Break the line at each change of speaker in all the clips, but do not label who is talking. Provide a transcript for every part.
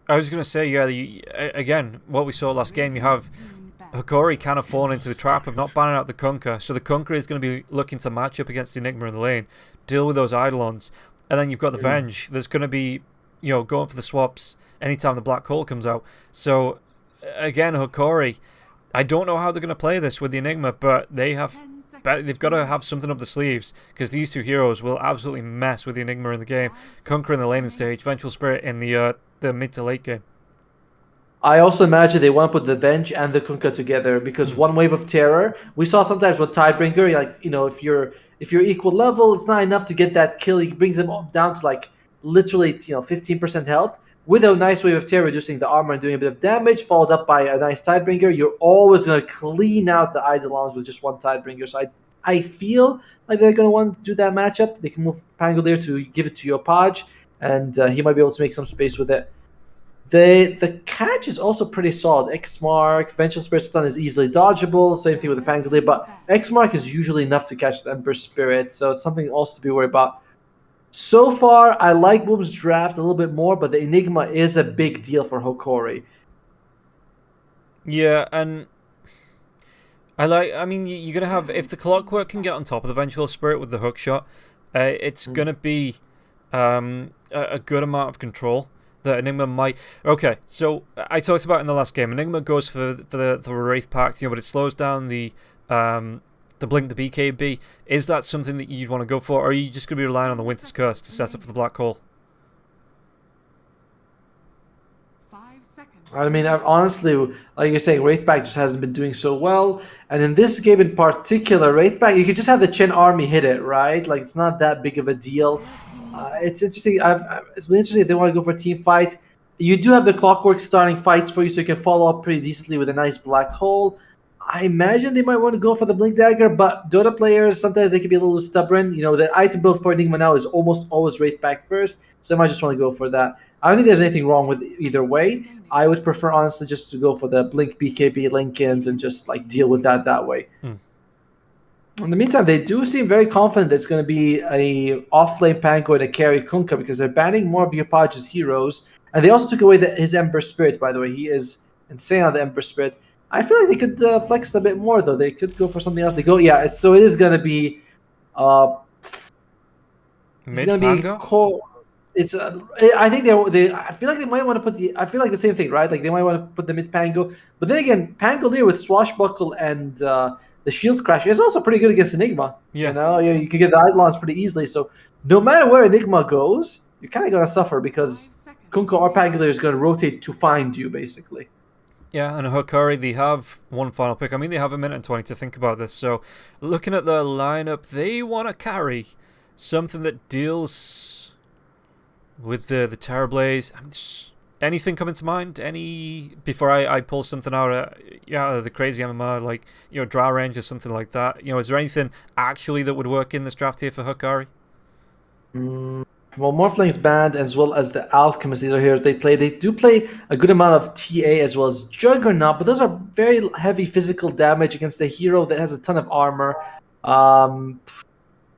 I was going to say, yeah, again, what we saw last game, you have Hokori kind of fallen into the trap of not banning out the Kunkka, so the Kunkka is going to be looking to match up against the Enigma in the lane, deal with those Eidolons, and then you've got the Venge that's going to be, going for the swaps anytime the Black Hole comes out. So, again, Hokori, I don't know how they're going to play this with the Enigma, but they've got to have something up the sleeves, because these two heroes will absolutely mess with the Enigma in the game. Kunkka in the laning stage, Vengeful Spirit in the mid to late game.
I also imagine they want to put the Venge and the Kunkka together, because one wave of terror, we saw sometimes with Tidebringer, like, if you're equal level, it's not enough to get that kill. He brings them down to like literally 15% health with a nice wave of terror, reducing the armor and doing a bit of damage, followed up by a nice Tidebringer. You're always going to clean out the Eidolons with just one Tidebringer. So I feel like they're going to want to do that matchup. They can move Pangolier to give it to your Podge, and he might be able to make some space with it. The catch is also pretty solid. X-Mark, Vengeful Spirit stun is easily dodgeable. Same thing with the Pangolier, but X-Mark is usually enough to catch the Ember Spirit, so it's something also to be worried about. So far, I like Boom's draft a little bit more, but the Enigma is a big deal for Hokori.
Yeah, and you're going to have, if the Clockwork can get on top of the Vengeful Spirit with the hook shot, it's going to be a good amount of control that Enigma might... Okay, so I talked about in the last game, Enigma goes for the Wraith Pact, but it slows down the Blink, the BKB. Is that something that you'd want to go for, or are you just going to be relying on the Winter's Curse to set up for the Black Hole?
I mean, honestly, like you're saying, Wraithback just hasn't been doing so well. And in this game in particular, Wraithback, you could just have the Chen army hit it, right? Like, it's not that big of a deal. It's interesting. It's been interesting if they want to go for a team fight. You do have the Clockwork starting fights for you, so you can follow up pretty decently with a nice Black Hole. I imagine they might want to go for the Blink Dagger, but Dota players, sometimes they can be a little stubborn. The item build for Enigma now is almost always Wraithback first, so I might just want to go for that. I don't think there's anything wrong with either way. I would prefer, honestly, just to go for the Blink BKB Linkins and just like deal with that way. In the meantime, they do seem very confident that it's going to be a off-lane Pango to carry Kunkka, because they're banning more of Yopaj's heroes. And they also took away his Ember Spirit, by the way. He is insane on the Ember Spirit. I feel like they could flex a bit more, though. They could go for something else. It is going to be...
Mid Pango?
I think they. I feel like they might want to put I feel like the same thing, right? Like they might want to put the mid Pango, but then again, Pangolier with Swashbuckle and the Shield Crash is also pretty good against Enigma.
Yeah.
You can get the Eidolons pretty easily. So no matter where Enigma goes, you're kind of gonna suffer, because Kunkka or Pangolier is gonna rotate to find you, basically.
Yeah, and Hokori, they have one final pick. I mean, they have a minute and 20 to think about this. So, looking at their lineup, they want to carry something that deals with the Terrorblaze. Anything coming to mind? Before I pull something out of the crazy MMR, like Drow Range or something like that? Is there anything actually that would work in this draft here for Hokori?
Well, Morphling's banned, as well as the Alchemist. These are here. They do play a good amount of TA as well as Juggernaut, but those are very heavy physical damage against a hero that has a ton of armor.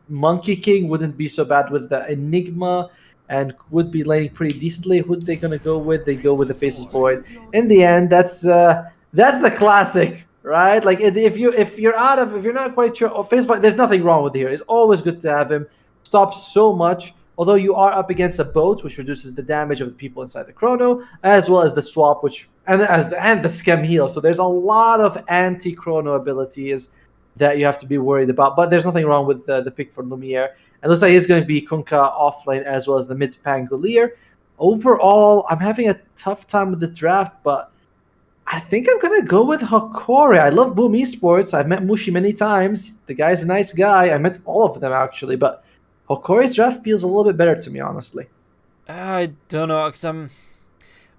Monkey King wouldn't be so bad with the Enigma, and would be laning pretty decently. Who are they gonna go with? They go with the Faceless Void. In the end, that's the classic, right? Like if you're not quite sure, Faceless Void, there's nothing wrong with the hero. It's always good to have him. Stops so much. Although you are up against a boat, which reduces the damage of the people inside the chrono, as well as the swap, and the schem heal. So there's a lot of anti-chrono abilities that you have to be worried about. But there's nothing wrong with the pick for Lumiere. It looks like it's going to be Kunkka offlane as well as the mid Pangolier. Overall, I'm having a tough time with the draft, but I think I'm going to go with Hokori. I love Boom Esports. I've met Mushi many times. The guy's a nice guy. I met all of them, actually, but Hokori's draft feels a little bit better to me, honestly.
I don't know, because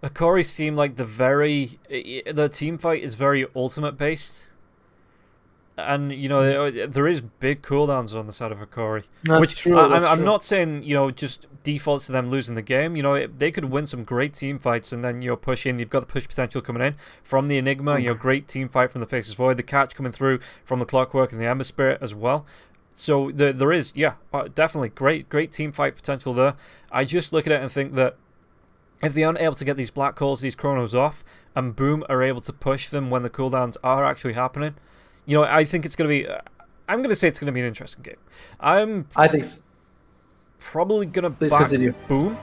Hokori seemed like the team fight is very ultimate based. And, there is big cooldowns on the side of Hokori.
That's true.
I'm not saying, just defaults to them losing the game. They could win some great team fights and then, push in. You've got the push potential coming in from the Enigma, great team fight from the Faceless Void, the catch coming through from the Clockwork and the Ember Spirit as well. So there is, definitely great team fight potential there. I just look at it and think that if they aren't able to get these black holes, these chronos off, and Boom are able to push them when the cooldowns are actually happening, I think it's going to be... I'm going to say it's going to be an interesting game.
I think
probably going to
Please
back
continue.
Boom,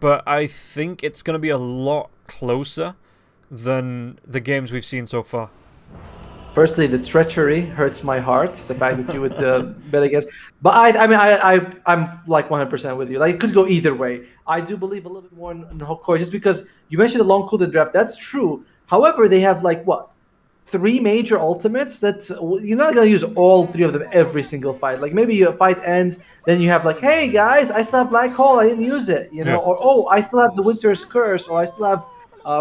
but I think it's going to be a lot closer than the games we've seen so far.
Firstly, the treachery hurts my heart. The fact that you would bet against, but I'm like 100% with you. Like it could go either way. I do believe a little bit more in Hokori just because you mentioned the long cooldown draft. That's true. However, they have like what 3 major ultimates that you're not gonna use all 3 of them every single fight. Like maybe your fight ends, then you have like, hey guys, I still have black hole, I didn't use it,
Yeah.
or oh, I still have the winter's curse, or I still have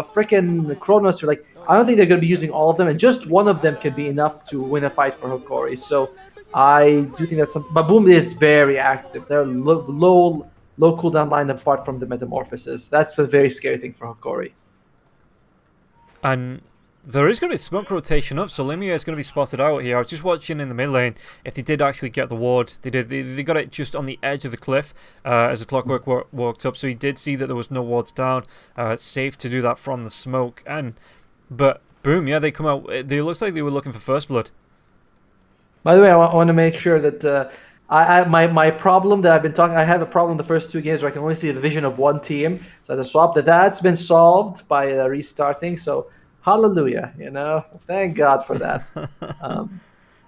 freaking Chronos. Or like, I don't think they're gonna be using all of them, and just one of them can be enough to win a fight for Hokori. So I do think that's something. But Boom is very active. They're low cooldown line apart from the metamorphosis. That's a very scary thing for Hokori.
And there is going to be smoke rotation up, so Limia is going to be spotted out here. I was just watching in the mid lane if they did actually get the ward. They did. They got it just on the edge of the cliff as the Clockwork walked up, so he did see that there was no wards down. It's safe to do that from the smoke. But Boom, yeah, they come out. It looks like they were looking for first blood.
By the way, I want to make sure that my problem that I've been talking. I have a problem in the first 2 games where I can only see the vision of one team. So the swap that's been solved by restarting. So hallelujah, thank God for that.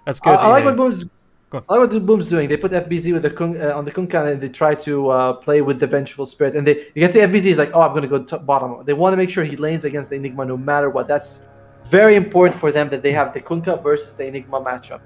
That's good.
I like what Boom's doing. They put FBZ with the on the Kunkan and they try to play with the Vengeful Spirit. And you can see FBZ is like, oh, I'm going to go bottom. They want to make sure he lanes against the Enigma no matter what. That's very important for them that they have the Kunka versus the Enigma matchup.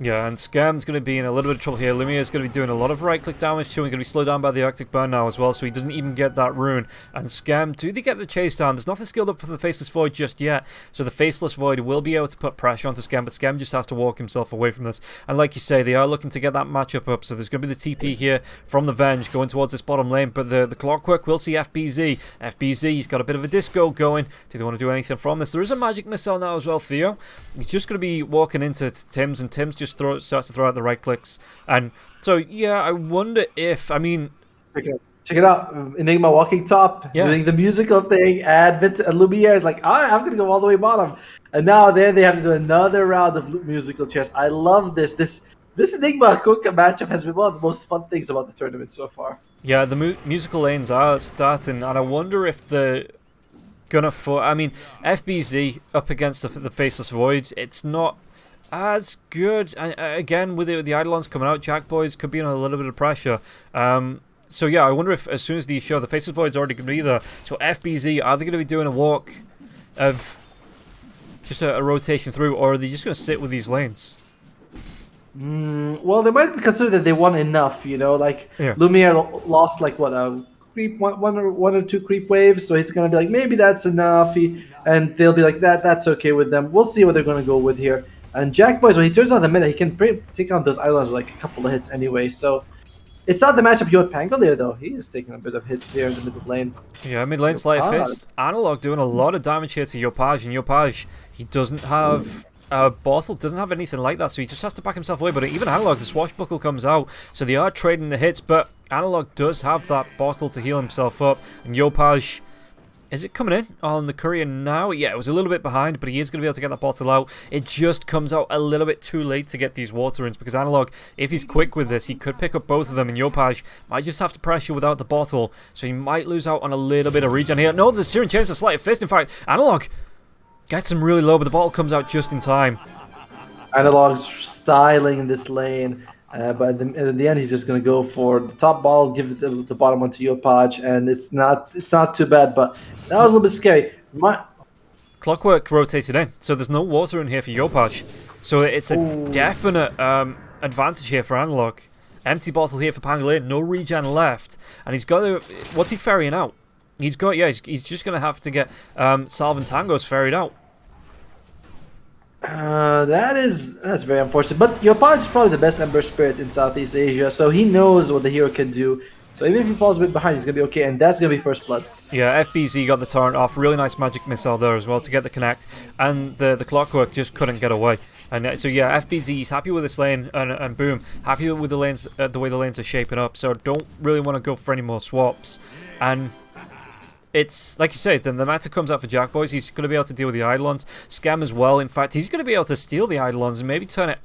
Yeah, and Scam's going to be in a little bit of trouble here. Lumia is going to be doing a lot of right-click damage to him. He's going to be slowed down by the Arctic Burn now as well, so he doesn't even get that rune. And Scam, do they get the chase down? There's nothing skilled up for the Faceless Void just yet, so the Faceless Void will be able to put pressure onto Scam, but Scam just has to walk himself away from this. And like you say, they are looking to get that matchup up, so there's going to be the TP here from the Venge going towards this bottom lane, but the Clockwork will see FBZ. FBZ, he's got a bit of a disco going. Do they want to do anything from this? There is a magic missile now as well, Theo. He's just going to be walking into Tim's, and Tim's just starts to throw out the right clicks. And so, yeah, I wonder if,
Check it out. Enigma walking top, doing the musical thing, Advent and Lumiere is like, all right, I'm going to go all the way bottom. And now then they have to do another round of musical chairs. I love this. This Enigma Kuka matchup has been one of the most fun things about the tournament so far.
Yeah, the musical lanes are starting, and I wonder if they're gonna FBZ up against the Faceless Void, it's not as good. Again, with the Eidolons coming out, Jack Boys could be under a little bit of pressure. So yeah, I wonder if as soon as the Faceless Void's already going to be there, so FBZ, are they going to be doing a walk of just a rotation through, or are they just going to sit with these lanes?
Well, they might consider that they won enough, Lumiere lost like what creep one or two creep waves, so he's gonna be like, maybe that's enough, and they'll be like that's okay with them. We'll see what they're gonna go with here. And Jack Boys, when he turns on the minute, he can take on those islands with like a couple of hits anyway. So it's not the matchup you want Pango there though. He is taking a bit of hits here in the middle lane.
Yeah, mid lane Sleight Fist. Analog doing a lot of damage here to Yopaj, and Yopaj, he doesn't have Bottle doesn't have anything like that, so he just has to back himself away. But even Analog, the Swashbuckle comes out, so they are trading the hits, but Analog does have that Bottle to heal himself up. And Yopaj, is it coming in on the courier now? Yeah, it was a little bit behind, but he is going to be able to get that bottle out. It just comes out a little bit too late to get these water runes, because Analog, if he's quick with this, he could pick up both of them, and Yopaj might just have to pressure without the bottle, so he might lose out on a little bit of regen here. No, the Searing Chains, a Sleight Fist. In fact, Analog gets him really low, but the bottle comes out just in time.
Analog's styling in this lane, but in the end, he's just going to go for the top ball, give the bottom one to Yopaj, and it's not too bad, but that was a little bit scary.
Clockwork rotated in, so there's no water in here for Yopaj, so it's a definite advantage here for Analog. Empty bottle here for Pangolin, no regen left, and he's got to. What's he ferrying out? He's just going to have to get Salve and Tangos ferried out.
That's very unfortunate. But Yopaj is probably the best Ember Spirit in Southeast Asia, so he knows what the hero can do. So even if he falls a bit behind, he's going to be okay, and that's going to be first blood.
Yeah, FBZ got the torrent off. Really nice magic missile there as well to get the connect, and the Clockwork just couldn't get away. And so yeah, FBZ is happy with this lane, and Boom, happy with the lanes, the way the lanes are shaping up, so don't really want to go for any more swaps. And it's like you say, then the meta comes out for Jack Boys. He's going to be able to deal with the Eidolons. Scam as well. In fact, he's going to be able to steal the Eidolons and maybe turn it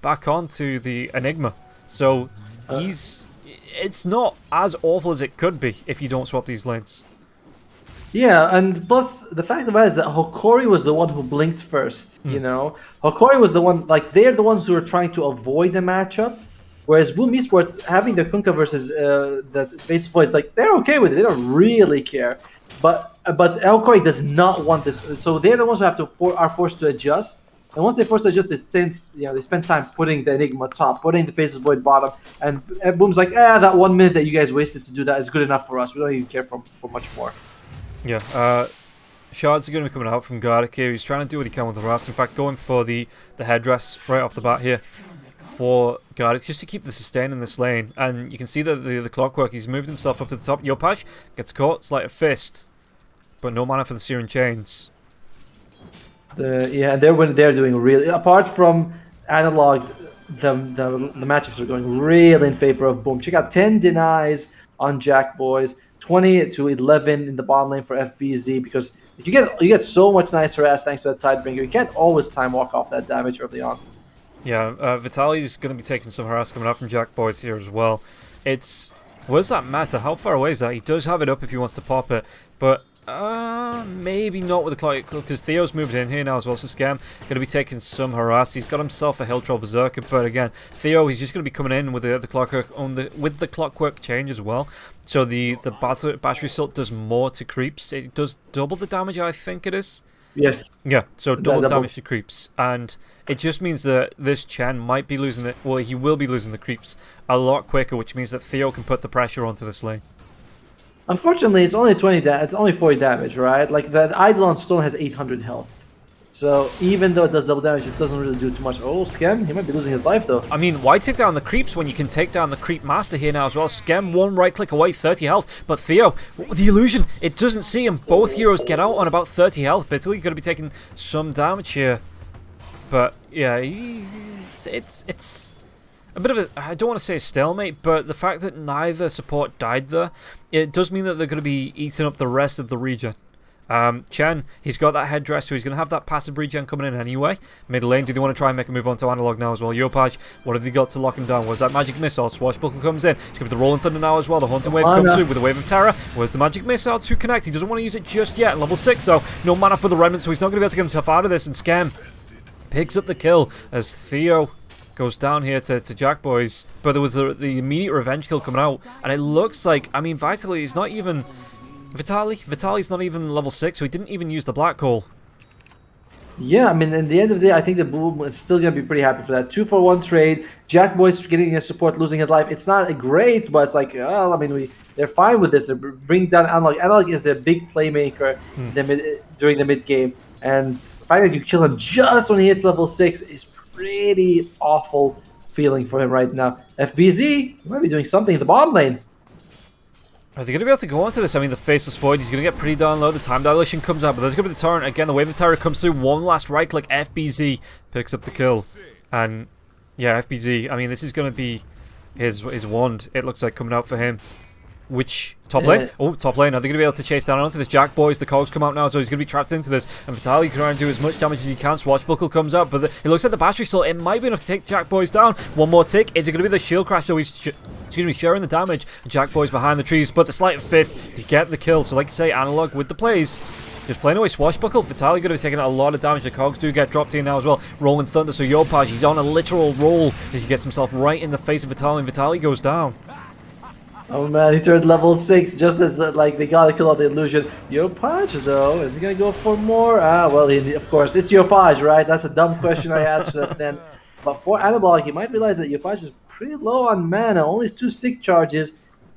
back on to the Enigma. So it's not as awful as it could be if you don't swap these lanes.
Yeah, and plus the fact of the matter is that Hokori was the one who blinked first. You know, Hokori was the one. Like they're the ones who are trying to avoid the matchup, whereas Boom Esports having the Kunkka versus the base voids, like they're okay with it. They don't really care. But Hokori does not want this, so they're the ones who have to are forced to adjust. And once they're forced to adjust, they spend time putting the Enigma top, putting the Faceless Void bottom, and Boom's like, that 1 minute that you guys wasted to do that is good enough for us. We don't even care for much more.
Yeah, shards are going to be coming out from Gardic here. He's trying to do what he can with the Ras. In fact, going for the headdress right off the bat here for Gardic, just to keep the sustain in this lane. And you can see that the clockwork, he's moved himself up to the top. Yopaj gets caught, Sleight of Fist, but no mana for the Searing Chains.
They're doing really, apart from Analog, the matchups are going really in favor of Boom. Check out 10 denies on Jack Boys, 20 to 11 in the bottom lane for FBZ, because you get so much nice harass thanks to that Tidebringer. You can't always time walk off that damage early on.
Yeah, Vitali's going to be taking some harass coming up from Jack Boys here as well. Where's that matter? How far away is that? He does have it up if he wants to pop it, but maybe not with the clock, because Theo's moved in here now as well. So Scam going to be taking some harass. He's got himself a Hill Troll Berserker, but again, Theo, he's just going to be coming in with the clockwork with the clockwork change as well. So the battery assault does more to creeps. It does double the damage, I think it is.
Yes.
Yeah, so double damage to creeps, and it just means that this Chen might be losing it. Well, he will be losing the creeps a lot quicker, which means that Theo can put the pressure onto this lane.
Unfortunately, it's only 40 damage, right? Like the Eidolon Stone has 800 health. So even though it does double damage, it doesn't really do too much. Oh, Scam, he might be losing his life though.
I mean, why take down the creeps when you can take down the creep master here now as well? Scam, one right click away, 30 health. But Theo, the illusion, it doesn't see him. Both heroes get out on about 30 health. Vitaly going to be taking some damage here. But yeah, it's a bit of a, I don't want to say a stalemate, but the fact that neither support died there, it does mean that they're going to be eating up the rest of the regen. Chen, he's got that headdress, so he's going to have that passive regen coming in anyway. Mid lane, do they want to try and make a move on to Analog now as well? Yopaj, what have they got to lock him down? Was that Magic Missile? Swashbuckle comes in. It's going to be the Rolling Thunder now as well. The Haunting Wave comes through with a Wave of Terror. Where's the Magic Missile to connect? He doesn't want to use it just yet. Level 6 though. No mana for the Remnant, so he's not going to be able to get himself out of this. And Scam picks up the kill as Theo goes down here to Jack Boys. But there was the immediate revenge kill coming out. And it looks like, I mean, Vitaly is not even... Vitaly's not even level 6, so he didn't even use the Black Hole.
Yeah, I mean, in the end of the day, I think the Boom is still going to be pretty happy for that. 2-for-1 trade, Jack Boy's getting his support, losing his life. It's not great, but it's like, well, I mean, they're fine with this. They're bringing down Analog. Analog is their big playmaker during the mid game. And the fact that you kill him just when he hits level 6 is pretty awful feeling for him right now. FBZ might be doing something in the bottom lane.
Are they going to be able to go onto this? I mean, the Faceless Void, he's going to get pretty down low. The Time Dilation comes out, but there's going to be the Torrent. Again, the Wave of Terror comes through. One last right-click. FBZ picks up the kill. And, yeah, FBZ, I mean, this is going to be his wand, it looks like, coming out for him. Which, top lane? Oh, top lane. Are they going to be able to chase down onto this? Jack Boys, the cogs come out now, so he's going to be trapped into this. And Vitaly can try and do as much damage as he can. Swashbuckle comes out, but it looks like the battery still, it might be enough to take Jack Boys down. One more tick. Is it going to be the shield crash? So he's sharing the damage. Jack Boys behind the trees, but the Sleight of Fist, they get the kill. So like you say, Analog with the plays. Just playing away Swashbuckle. Vitaly going to be taking a lot of damage. The cogs do get dropped in now as well. Rolling Thunder, so Yopaj, he's on a literal roll as he gets himself right in the face of Vitaly, and Vitaly goes down.
Oh man, he turned level 6 just as they gotta kill out the illusion. Yopaj though, is he gonna go for more? Well, of course, it's Yopaj, right? That's a dumb question I asked just then. But for Analog, he might realize that Yopaj is pretty low on mana, only 2 stick charges,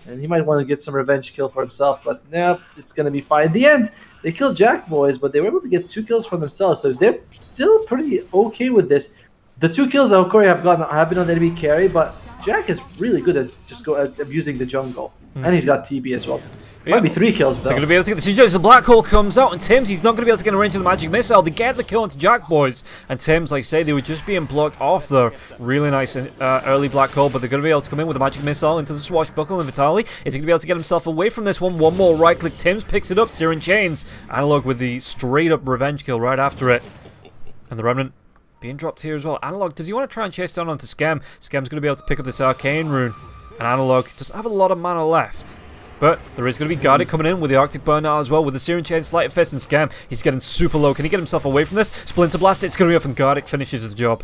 and he might want to get some revenge kill for himself, but nah, it's gonna be fine. In the end, they killed Jack Boys, but they were able to get 2 kills for themselves, so they're still pretty okay with this. The 2 kills that Hokori have been on the enemy carry, but Jack is really good at abusing the jungle. And he's got TB as well.
Yeah.
Might be 3 kills though.
They're going to be able to get the Sinjo as the black hole comes out, and Tim's, he's not going to be able to get a range of the magic missile. They get the kill onto Jack Boys, and Tim's, like I say, they were just being blocked off there. Really nice early black hole, but they're going to be able to come in with a magic missile into the swashbuckle, and Vitaly is going to be able to get himself away from this one. One more right click, Tim's picks it up, Searing Chains. Analog with the straight up revenge kill right after it. And the Remnant being dropped here as well. Analog, does he want to try and chase down onto Skem? Skem's going to be able to pick up this arcane rune. And Analog doesn't have a lot of mana left. But there is going to be Guardic coming in with the Arctic Burnout as well, with the Searing Chain, Sleight of Fist, and Skem. He's getting super low. Can he get himself away from this? Splinter Blast, it's going to be off, and Guardic finishes the job.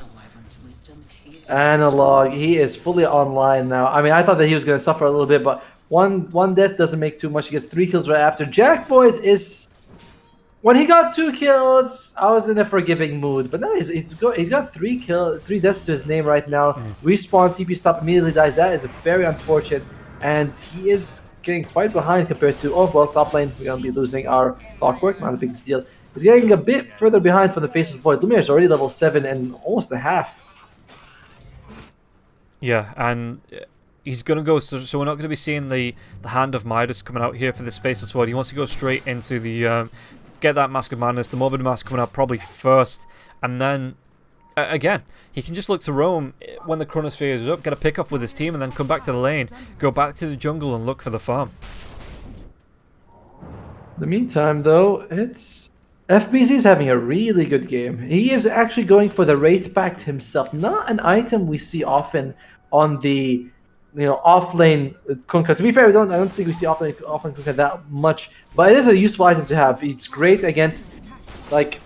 Analog, he is fully online now. I mean, I thought that he was going to suffer a little bit, but one death doesn't make too much. He gets 3 kills right after. Jack Boys is... When he got 2 kills, I was in a forgiving mood. But now he's got 3 deaths to his name right now. Respawn, TP stop, immediately dies. That is very unfortunate. And he is getting quite behind compared to, oh, well, top lane, we're going to be losing our Clockwork, not a big deal. He's getting a bit further behind from the Faceless Void. Lumiere is already level 7 and almost a half.
Yeah, and he's going to go, so we're not going to be seeing the Hand of Midas coming out here for this Faceless Void. He wants to go straight into the, get that Mask of Madness, the Morbid Mask coming out probably first, and then again, he can just look to roam when the Chronosphere is up, get a pick off with his team, and then come back to the lane, go back to the jungle and look for the farm.
In the meantime, though, it's... FBZ is having a really good game. He is actually going for the Wraith Pact himself. Not an item we see often on the, off-lane Kunkka. To be fair, I don't think we see off-lane Kunkka that much, but it is a useful item to have. It's great against, like...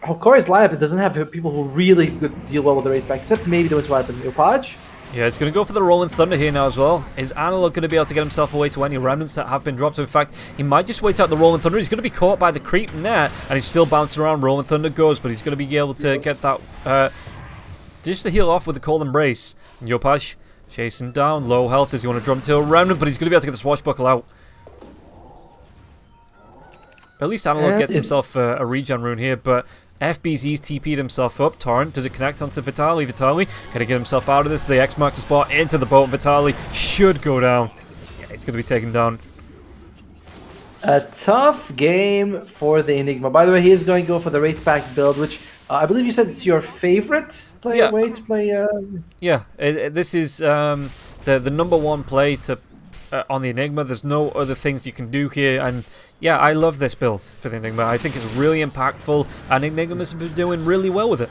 Hokori's lineup, it doesn't have people who really deal well with the Wraith Pact, except maybe the Winter Weapon. Yopaj?
Yeah, it's going to go for the Rolling Thunder here now as well. Is Analog going to be able to get himself away to any remnants that have been dropped? In fact, he might just wait out the Rolling Thunder. He's going to be caught by the creep net, and he's still bouncing around. Rolling Thunder goes, but he's going to be able to get that just to heal off with the Cold Embrace. And Yopaj chasing down, low health. Does he want to drum to a remnant? But he's going to be able to get the Swashbuckle out. At least Analog gets himself a regen rune here, but FBZ's TP'd himself up. Torrent, does it connect onto Vitaly? Vitaly, can he get himself out of this? The X marks the spot into the boat. Vitaly should go down. Yeah, he's going to be taken down.
A tough game for the Enigma. By the way, he is going to go for the Wraith Pact build, which I believe you said it's your favorite way to play.
Yeah, this is the #1 play to on the Enigma. There's no other things you can do here, and yeah, I love this build for the Enigma. I think it's really impactful, and Enigma's been doing really well with it.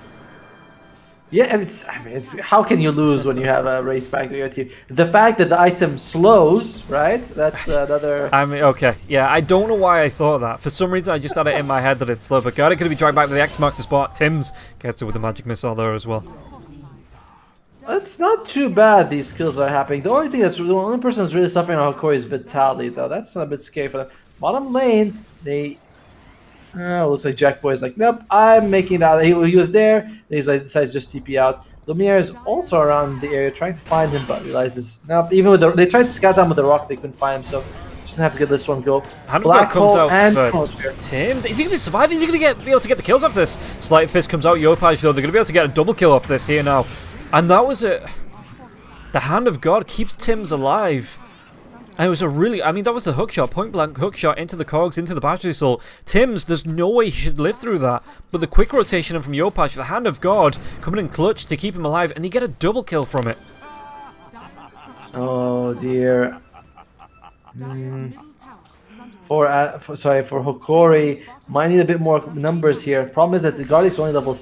Yeah, and it's how can you lose when you have a Wraith Pact on your team? The fact that the item slows, right? That's another...
I mean, okay, yeah, I don't know why I thought that. For some reason, I just had it in my head that it's slow, but Guardic going to be dragged back with the X marks the spot. Tim's gets it with the magic missile there as well.
It's not too bad these kills are happening. The only person who's really suffering on Hokori is Vitaly, though. That's a bit scary for them. Bottom lane, they... looks like Jack Boy is like, nope, I'm making that. He was there. He decides just TP out. Lumiere is also around the area trying to find him, but realizes, nope, even with they tried to scout down with the rock, they couldn't find him, so just gonna have to get this one go.
Black comes out and Tim's. Is he going to survive? Is he going to be able to get the kills off this? Sleight Fist comes out. Yopaj, though, they're going to be able to get a double kill off this here now. And that was it. The Hand of God keeps Tim's alive. And it was a really, I mean, that was the hookshot, point blank hookshot into the cogs, into the battery soul. Tim's, there's no way he should live through that. But the quick rotation in from Yopaj, the Hand of God, coming in clutch to keep him alive, and you get a double kill from it.
Oh dear. For Hokori, might need a bit more numbers here. Problem is that the Guardic's only level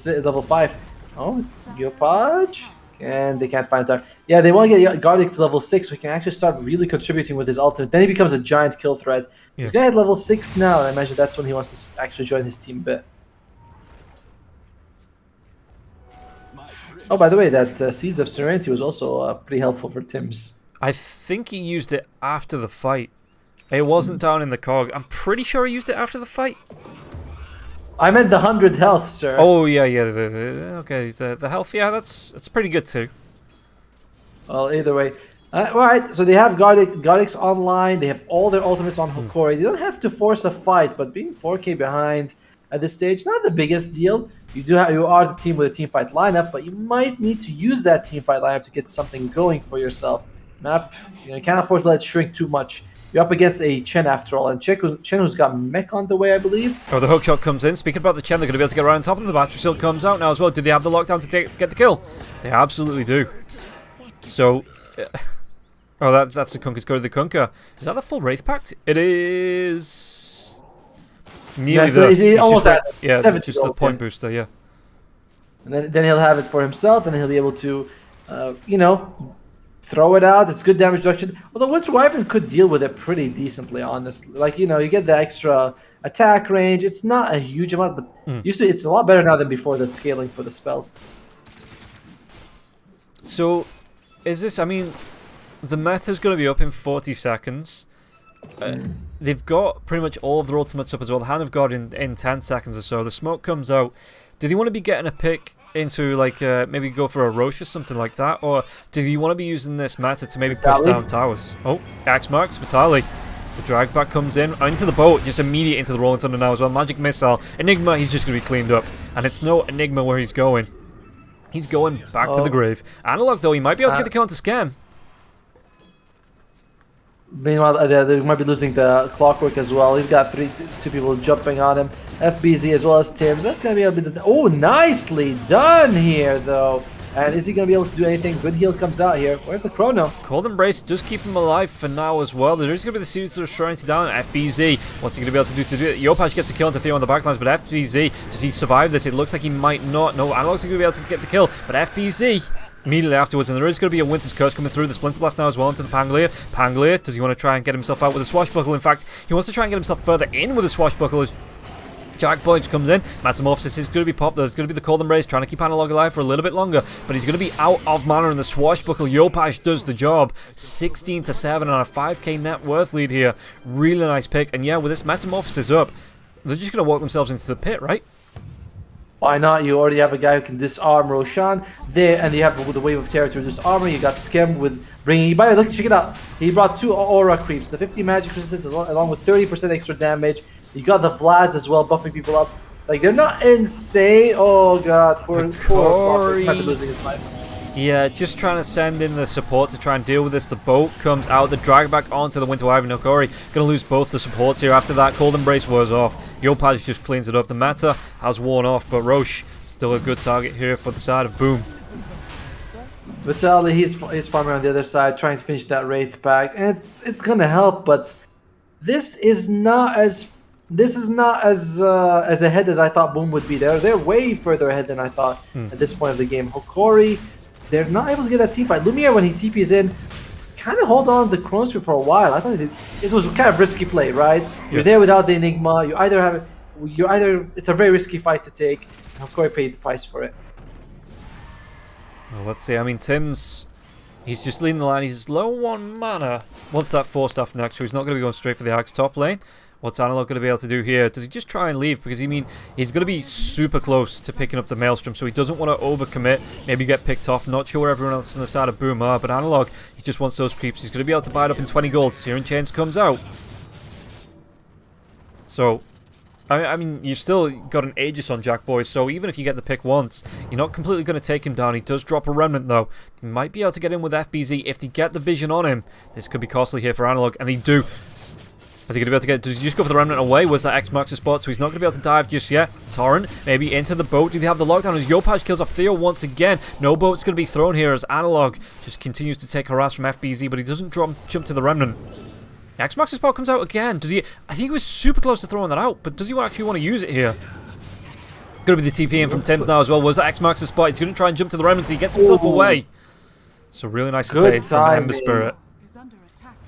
5. Oh, Yopaj? And they can't find time. Yeah, they want to get Guardic to level 6 so he can actually start really contributing with his ultimate. Then he becomes a giant kill threat. Yeah. He's going to hit level 6 now, and I imagine that's when he wants to actually join his team a bit. Oh, by the way, that Seeds of Serenity was also pretty helpful for Tim's.
I think he used it after the fight. It wasn't down in the cog. I'm pretty sure he used it after the fight.
I meant the 100 health, sir.
Oh, yeah. Okay, the health, yeah, that's pretty good too.
Well, either way. Alright, so they have Guardic's online. They have all their ultimates on Hokori. They don't have to force a fight, but being 4k behind at this stage, not the biggest deal. You are the team with a teamfight lineup, but you might need to use that teamfight lineup to get something going for yourself. Map, you can't afford to let it shrink too much. You're up against a Chen after all, and Chen who's got mech on the way, I believe.
Oh, the hook shot comes in. Speaking about the Chen, they're going to be able to get right on top of them. The battery shield comes out now as well. Do they have the lockdown to get the kill? They absolutely do. So, oh, that's the Kunka's go to the Kunka. Is that the full Wraith Pact? It is. Nearly there.
He almost has
just the point booster, yeah.
And then he'll have it for himself, and he'll be able to, throw it out. It's good damage reduction. Although Winter Wyvern could deal with it pretty decently, honestly. Like, you get the extra attack range. It's not a huge amount, but usually it's a lot better now than before the scaling for the spell.
So, is this, I mean, the meta's going to be up in 40 seconds. They've got pretty much all of their ultimates up as well. The Hand of God in 10 seconds or so. The smoke comes out. Do they want to be getting a pick into, like, maybe go for a Roche or something like that? Or do you want to be using this meta to maybe push down towers? Oh, Axe marks, Vitali. The drag back comes in into the boat, just immediate into the Rolling Thunder now as well. Magic Missile. Enigma, he's just going to be cleaned up. And it's no Enigma where he's going. He's going back to the grave. Analog, though, he might be able to get the counter scam.
Meanwhile, they might be losing the Clockwork as well. He's got two people jumping on him. FBZ as well as Tibbs. That's going to be a bit... Oh, nicely done here, though. And is he going to be able to do anything? Good heal comes out here. Where's the Chrono?
Cold Embrace does keep him alive for now as well. There is going to be the series of Serenity down. FBZ, what's he going to be able to do it? Yopaj gets a kill into Theo on the backlines, but FBZ, does he survive this? It looks like he might not. No, Analog's going to be able to get the kill, but FBZ... immediately afterwards, and there is going to be a Winter's Curse coming through. The Splinter Blast now as well into the Pangolier. Pangolier, does he want to try and get himself out with a Swashbuckle? In fact, he wants to try and get himself further in with a Swashbuckle as Jack Boyd comes in. Metamorphosis is going to be popped. There's going to be the Cold Embrace trying to keep Analog alive for a little bit longer, but he's going to be out of mana, and the Swashbuckle Yopaj does the job. 16-7 on a 5k net worth lead here. Really nice pick, and yeah, with this Metamorphosis up, they're just going to walk themselves into the pit, right?
Why not? You already have a guy who can disarm Roshan there, and you have the Wave of Terror to reduce armor. You got Skem with bringing. By the way, look, check it out. He brought 2 aura creeps, the 50 magic resistance along with 30% extra damage. You got the Vlad as well, buffing people up. Like, they're not insane. Oh god, poor Hokori. Might be losing his life.
Yeah, just trying to send in the support to try and deal with this. The boat comes out, the drag back onto the Winter Wyvern. Hokori going to lose both the supports here. After that, Cold Embrace wears off. Yopaj just cleans it up. The meta has worn off, but Roche still a good target here for the side of Boom.
Vitali, he's farming on the other side, trying to finish that Wraith Pact, and it's going to help, but this is not as ahead as I thought Boom would be. They're way further ahead than I thought at this point of the game. Hokori, they're not able to get that team fight. Lumiere, when he TPs in, kind of hold on to the Chronosphere for a while. I thought it was kind of risky play, right? You're there without the Enigma. It's a very risky fight to take. Hokori paid the price for it.
Well, let's see. I mean, Tim's, he's just leading the line. He's low on mana. Wants that 4-staff next, so he's not going to be going straight for the Axe top lane. What's Analog going to be able to do here? Does he just try and leave? Because, he's going to be super close to picking up the Maelstrom, so he doesn't want to overcommit, maybe get picked off. Not sure where everyone else on the side of Boom are, but Analog, he just wants those creeps. He's going to be able to buy it up in 20 gold. Searing Chains comes out. So, you've still got an Aegis on Jack Boy, so even if you get the pick once, you're not completely going to take him down. He does drop a Remnant, though. They might be able to get in with FBZ. If they get the vision on him, this could be costly here for Analog, and they do. Are they going to be able to get... Does he just go for the Remnant away? Was that X marks the spot? So he's not going to be able to dive just yet. Torrent, maybe into the boat. Do they have the lockdown? As Yopaj kills off Theo once again. No boat's going to be thrown here as Analog just continues to take harass from FBZ, but he doesn't jump to the Remnant. X marks the spot comes out again. Does he... I think he was super close to throwing that out, but does he actually want to use it here? Going to be the TP in from Tim's now as well. Was that X marks the spot? He's going to try and jump to the Remnant, so he gets himself away. So really nice play from Ember Spirit.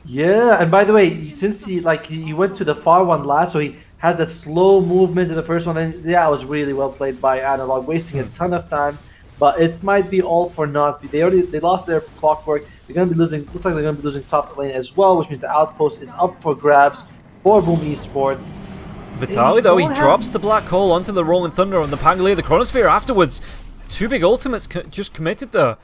Yeah, and by the way, since he went to the far one last, so he has the slow movement to the first one, and yeah, it was really well played by Analog, wasting a ton of time, but it might be all for naught. They lost their Clockwork. They're gonna be losing. Looks like they're gonna be losing top lane as well, which means the outpost is up for grabs for Boom Esports.
Vitali though, he drops the Black Hole onto the Rolling Thunder on the Pangolier, the Chronosphere afterwards. 2 big ultimates just committed there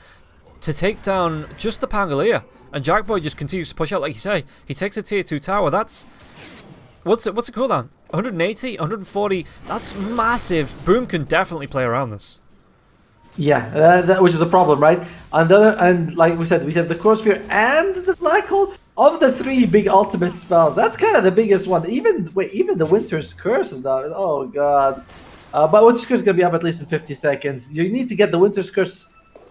to take down just the Pangolier. And Jack Boy just continues to push out, like you say. He takes a tier 2 tower. That's... What's it cooldown? 180, 140. That's massive. Boom can definitely play around this.
Yeah, which is the problem, right? On the other, and like we said the Chronosphere and the Black Hole. of the three big ultimate spells, that's kind of the biggest one. Even the Winter's Curse is not. Oh god. But Winter's Curse is gonna be up at least in 50 seconds. You need to get the Winter's Curse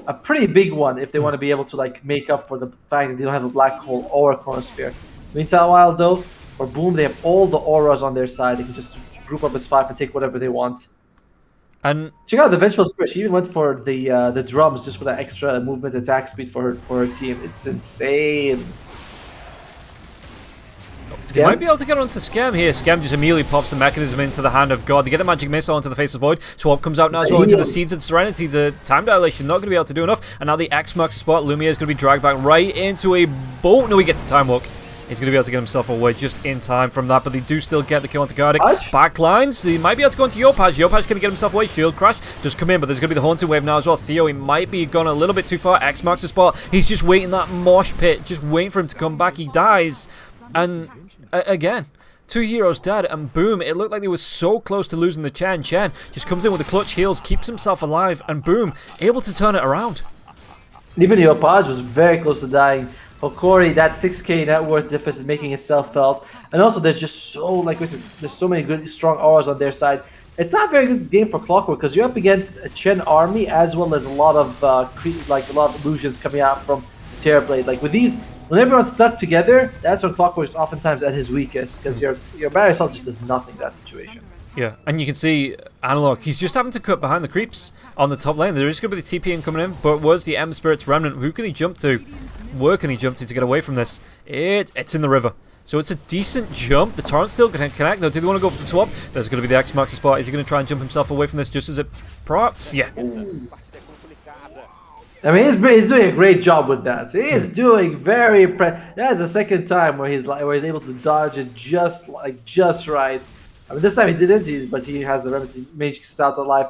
a pretty big one if they want to be able to like make up for the fact that they don't have a black hole or a chronosphere. Meanwhile, though, for Boom, they have all the auras on their side. They can just group up as 5 and take whatever they want.
And
check out the Vengeful Spirit. She even went for the drums just for that extra movement attack speed for her team. It's insane.
they might be able to get onto Scam here. Scam just immediately pops the mechanism into the hand of God. They get the magic missile into the face of Void. Swap comes out now as well into the Seeds of Serenity. The time dilation not going to be able to do enough. And now the X marks the spot. Lumia is going to be dragged back right into a bolt. No, he gets a time walk. He's going to be able to get himself away just in time from that, but they do still get the kill onto Gardic. Backlines, he might be able to go into Yopaj. Yopaj going to get himself away. Shield Crash does come in, but there's going to be the Haunting Wave now as well. Theo, he might be gone a little bit too far. X marks the spot. He's just waiting that mosh pit, just waiting for him to come back. He dies. And again, 2 heroes dead, and boom, it looked like they were so close to losing the Chen. Chen just comes in with the clutch heals, keeps himself alive, and boom, able to turn it around.
Even Yopaj was very close to dying. Hokori, that 6k net worth deficit making itself felt. And also there's just so, like we said, there's so many good, strong auras on their side. It's not a very good game for Clockwork because you're up against a Chen army as well as a lot of illusions coming out from Terrorblade. Like with these, when everyone's stuck together, that's when Clockwork's oftentimes at his weakest because your Barrier Assault just does nothing in that situation.
Yeah, and you can see Analog, he's just having to cut behind the creeps on the top lane. There is going to be the TP in coming in, but was the Ember Spirit's Remnant. Who can he jump to? Where can he jump to get away from this? It's in the river. So it's a decent jump. The Torrent still can connect, though. Do they want to go for the swap? There's going to be the X marks the spot. Is he going to try and jump himself away from this just as it procs? Yeah.
I mean, he's doing a great job with that. He is doing very impressive. That's the second time where he's able to dodge it just right. I mean, this time he didn't, but he has the remedy, Magic Stout alive.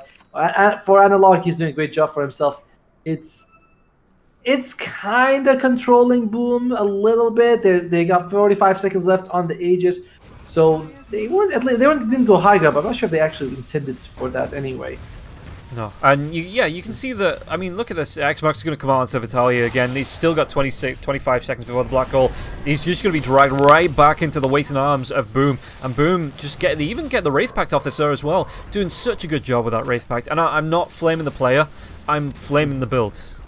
For Analog, he's doing a great job for himself. It's kind of controlling Boom a little bit. They got 45 seconds left on the Aegis, so they didn't go high grab. I'm not sure if they actually intended for that anyway.
No, and you can see that. I mean, look at this. Xbox is going to come out onto Vitalia again. He's still got 25 seconds before the black hole. He's just going to be dragged right back into the waiting arms of Boom. And Boom they even get the Wraith Pact off this as well. Doing such a good job with that Wraith Pact. And I'm not flaming the player. I'm flaming the build.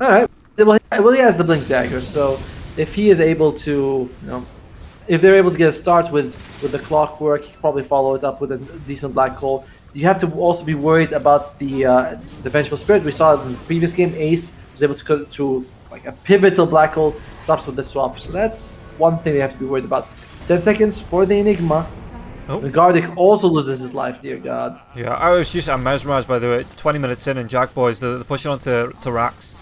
Alright. Well, he has the Blink Dagger, so if he is able to, if they're able to get a start with the Clockwork, he can probably follow it up with a decent black hole. You have to also be worried about the Vengeful Spirit. We saw in the previous game, Ace was able to go to like a pivotal black hole, stops with the swap. So that's one thing they have to be worried about. 10 seconds for the Enigma. Oh. The Gardic also loses his life, dear God.
Yeah, I'm mesmerized by the 20 minutes in and Jack Boys, they're pushing on to Rax.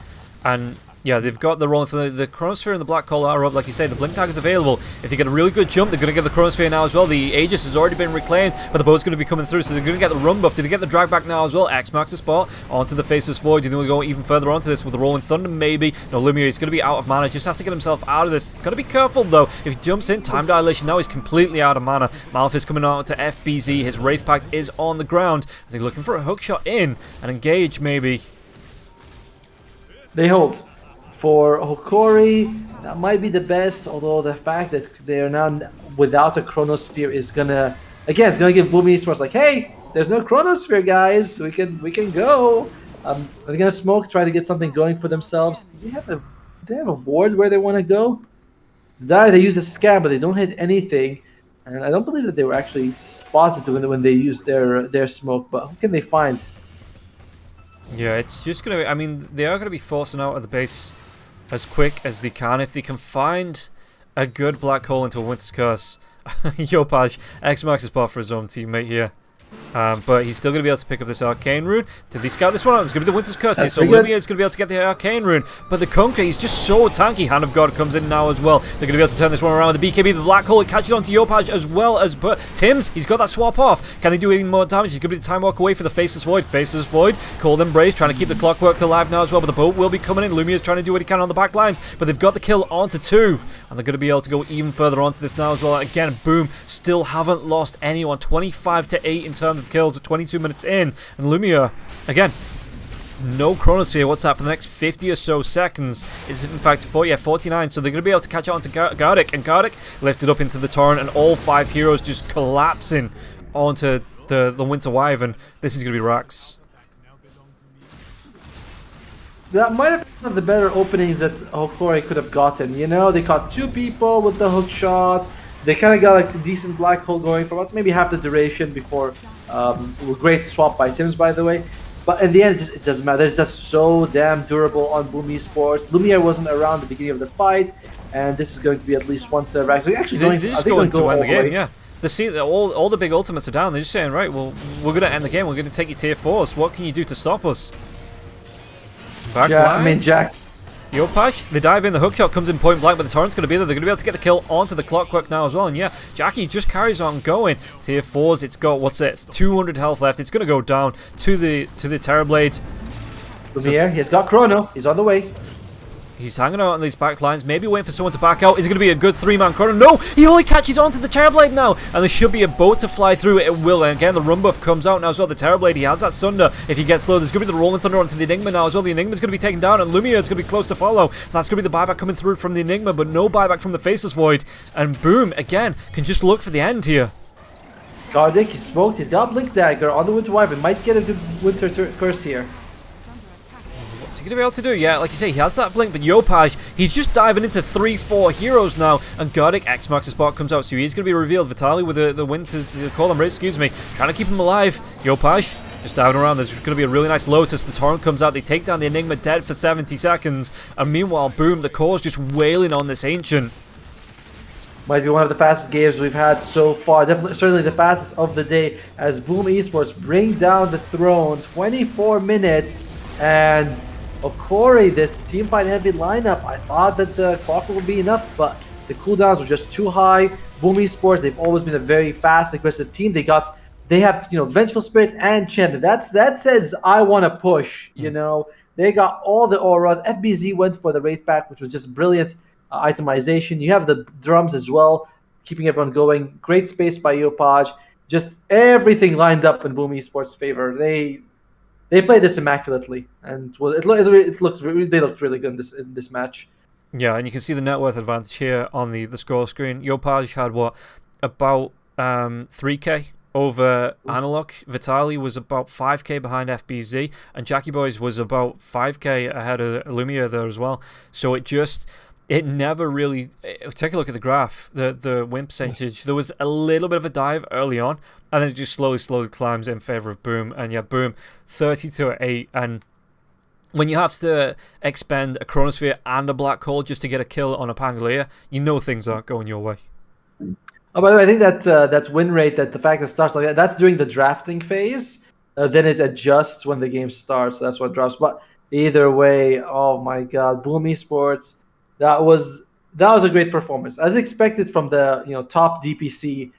And yeah, they've got the rolling through the Chronosphere and the Black Hole are up. Like you say, the Blink Tag is available. If they get a really good jump, they're going to get the Chronosphere now as well. The Aegis has already been reclaimed, but the bow's going to be coming through, so they're going to get the run buff. Do they get the drag back now as well? X marks the spot onto the Faceless Void. Do they want to go even further onto this with the Rolling Thunder? Maybe. No, Lumiere is going to be out of mana. Just has to get himself out of this. Got to be careful though. If he jumps in, time dilation now, he's completely out of mana. Malphite is coming out to FBZ. His Wraith Pact is on the ground. Are they looking for a hook shot in and engage maybe?
They hold. For Hokori, that might be the best, although the fact that they're now without a Chronosphere is gonna, again, it's gonna give Boomy Esports like, hey, there's no Chronosphere, guys. We can go. Are they gonna smoke, try to get something going for themselves? Do they have a ward where they want to go? They use a scam, but they don't hit anything, and I don't believe that they were actually spotted when they used their smoke. But who can they find?
Yeah, it's just gonna be. I mean, they are gonna be forcing out of the base as quick as they can. If they can find a good black hole into a Winter's Curse. Yopaj, X marks the spot for his own teammate here. But he's still going to be able to pick up this Arcane Rune. Did they scout this one out? It's going to be the Winter's Curse here, so Lumia is going to be able to get the Arcane Rune. But the Conqueror, he's just so tanky. Hand of God comes in now as well. They're going to be able to turn this one around. The BKB, the Black Hole, it catches on to Yopaj as well as Tim's. He's got that swap off. Can they do any more damage? He's going to be the time walk away for the Faceless Void. Faceless Void, Cold Embrace, trying to keep the Clockwork alive now as well. But the boat will be coming in. Lumia's trying to do what he can on the back lines. But they've got the kill onto 2. And they're going to be able to go even further onto this now as well. Again, Boom, still haven't lost anyone. 25-8 in terms of kills at 22 minutes in, and Lumia again No Chronosphere. What's that for the next 50 or so seconds? It's in fact 49, so they're going to be able to catch on to Gardic, and Gardic lifted up into the torrent, and all 5 heroes just collapsing onto the Winter Wyvern. This is going to be Rax.
That might have been one of the better openings that Hokori could have gotten. You know, they caught 2 people with the hook shot. They kind of got like a decent black hole going for about maybe half the duration before. Great swap by Tims, by the way. But in the end, it doesn't matter. It's just so damn durable on Boom Esports. Lumiere wasn't around the beginning of the fight, and this is going to be at least one set of racks. They're actually going
to end the game, yeah. They see that all the big ultimates are down. They're just saying, right, well, we're going to end the game. We're going to take you tier 4s. What can you do to stop us?
Jack.
Yopash, they dive in, the hookshot comes in point blank, but the torrent's going to be there. They're going to be able to get the kill onto the clockwork now as well. And yeah, Jackie just carries on going. Tier 4s, it's got, 200 health left. It's going to go down to the Terrorblade.
Lumiere, he's got Chrono. He's on the way.
He's hanging out on these back lines, maybe waiting for someone to back out. Is it going to be a good 3-man Chrono? No! He only catches onto the Terrorblade now! And there should be a boat to fly through. It will. And again, the run buff comes out now as well. The Terrorblade, he has that Sunder. If he gets slow, there's going to be the Rolling Thunder onto the Enigma now as well. The Enigma's going to be taken down, and Lumiere is going to be close to follow. That's going to be the buyback coming through from the Enigma, but no buyback from the Faceless Void. And Boom, again, can just look for the end here.
Gardic, he's smoked. He's got Blink Dagger on the Winter Wyvern. Might get a good Winter Curse here.
What's he going to be able to do? Yeah, like you say, he has that blink, but Yopaj, he's just diving into 3-4 heroes now, and Gardic X marks the spot, comes out, so he's going to be revealed. Vitaly with the Winter's, the Column Race, trying to keep him alive. Yopaj just diving around. There's going to be a really nice Lotus. The Torrent comes out, they take down the Enigma, dead for 70 seconds, and meanwhile, Boom, the core's just wailing on this Ancient.
Might be one of the fastest games we've had so far. Definitely, certainly the fastest of the day, as Boom Esports bring down the throne. 24 minutes, and Hokori, this team fight heavy lineup, I thought that the clock would be enough, but the cooldowns were just too high. Boom Esports, they've always been a very fast, aggressive team. They have, Vengeful Spirit and Chen. That says I want to push. You know, they got all the auras. FBZ went for the Wraith Pack, which was just brilliant itemization. You have the drums as well, keeping everyone going. Great space by Yopaj. Just everything lined up in Boom Esports' favor. They played this immaculately, and they looked really good in this match.
Yeah, and you can see the net worth advantage here on the score screen. Yopaj had about 3k over Analog. Vitaly was about 5k behind FBZ, and Jackie Boys was about 5k ahead of Lumiere there as well. So it never really. Take a look at the graph, the win percentage. There was a little bit of a dive early on, and then it just slowly climbs in favor of Boom. And yeah, Boom, 32-8. And when you have to expend a Chronosphere and a Black Hole just to get a kill on a Pangolier, you know things aren't going your way.
Oh, by the way, I think that win rate, that the fact that it starts like that, that's during the drafting phase. Then it adjusts when the game starts. That's what drops. But either way, oh my God, Boom Esports. That was a great performance, as expected from the top DPC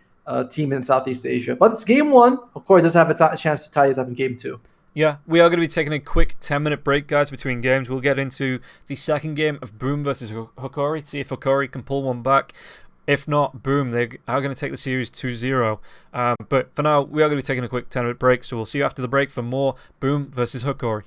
team in Southeast Asia. But it's game 1. Hokori does have a chance to tie it up in game 2.
Yeah, we are going to be taking a quick 10-minute break, guys, between games. We'll get into the second game of Boom versus Hokori, see if Hokori can pull one back. If not, Boom, they are going to take the series 2-0. But for now, we are going to be taking a quick 10-minute break, so we'll see you after the break for more Boom versus Hokori.